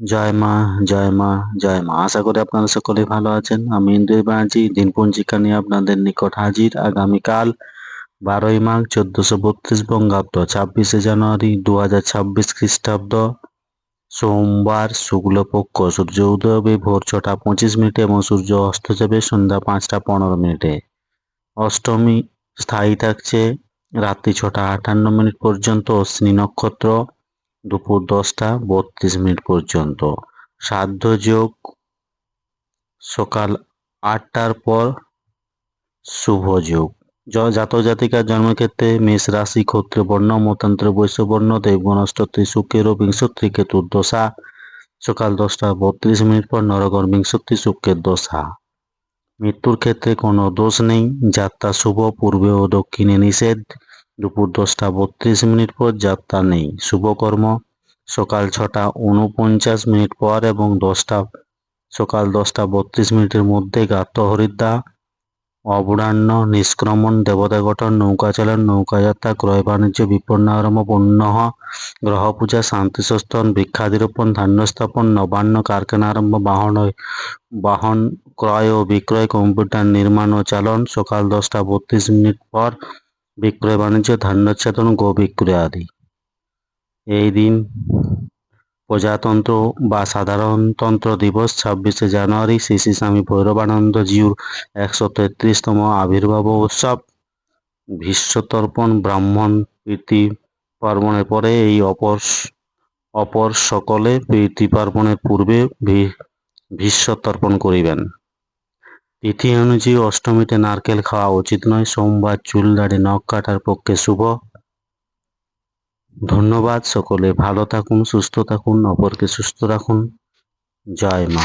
জয় মা, জয় মা, জয় মা। আশা করি আপনারা সকলেই ভালো আছেন। আমি ইন্দ্রিয় ব্যানার্জি দিনপঞ্জিকা নিয়ে আপনাদের নিকট হাজির। আগামীকাল 12ই মাঘ 1432 বঙ্গাব্দ, 26শে জানুয়ারি 2026 খ্রিস্টাব্দ, সোমবার, শুক্লপক্ষ। সূর্য উদয় হবে ভোর 6টা 25 মিনিটে এবং সূর্য অস্ত যাবে সন্ধ্যা 5টা 15 মিনিটে। অষ্টমী স্থায়ী থাকছে রাত্রি 6টা 58 মিনিট পর্যন্ত। অশ্বিনী নক্ষত্র দুপুর 10টা 32 মিনিট পর্যন্ত। শ্রাদ্ধ যোগ সকাল 8টার পর শুভ যোগ। জাতক জাতিকার জন্মক্ষেত্রে মেষ রাশি, ক্ষত্রিয় বর্ণ, মতান্তর বৈশ্য বর্ণ, দেবগণ অষ্টত্রী শুক্রের ও বিংশত্রী কেতুর দশা সকাল 10টা 32 মিনিট পর, নরগণ বিংশত্রী শুক্রের দশা। মৃত্যুর ক্ষেত্রে কোনো দোষ নেই। যাত্রা শুভ, পূর্বে ও দক্ষিণে নিষেধ। দুপুর 10টা 32 মিনিট পর যাত্রা নেই। শুভকর্ম সকাল 6টা 49 মিনিট পর এবং সকাল 10টা 32 মিনিটের মধ্যে গাত্র হরিদ্রা, অপরাহ্ন নিষ্ক্রমণ, দেবতা গঠন, নৌকা চালন, নৌকাযাত্রা, ক্রয় বাণিজ্য, বিপণন আরম্ভ, পুণ্যহ, গ্রহ পূজা, শান্তি সস্তন, বৃক্ষাদিরোপণ, ধান্য স্থাপন, নবান্ন, কারখানা আরম্ভ, বাহন ক্রয় ও বিক্রয়, কম্পিউটার নির্মাণ ও চালন সকাল 10টা 32 মিনিট পর, বিক্রয় বাণিজ্য, ধান্যোচ্ছেদন, গো বিক্রয় আদি। এই দিন প্রজাতন্ত্র বা সাধারণতন্ত্র দিবস 26শে জানুয়ারি শ্রী শ্রী স্বামী ভৈরবানন্দজিউর 133তম আবির্ভাব উৎসব। ভীষ্মতর্পণ ব্রাহ্মণ প্রীতি পার্বণের পরে এই অপর সকলে প্রীতি পার্বণের পূর্বে ভীষ্মতর্পণ করিবেন। তিথি অনুযায়ী অষ্টমীতে নারকেল খাওয়া উচিত নয়। সোমবার চুল দাড়ি নখ কাটার পক্ষে শুভ। ধন্যবাদ। সকলে ভালো থাকুন, সুস্থ থাকুন, অপরকে সুস্থ রাখুন। জয় মা।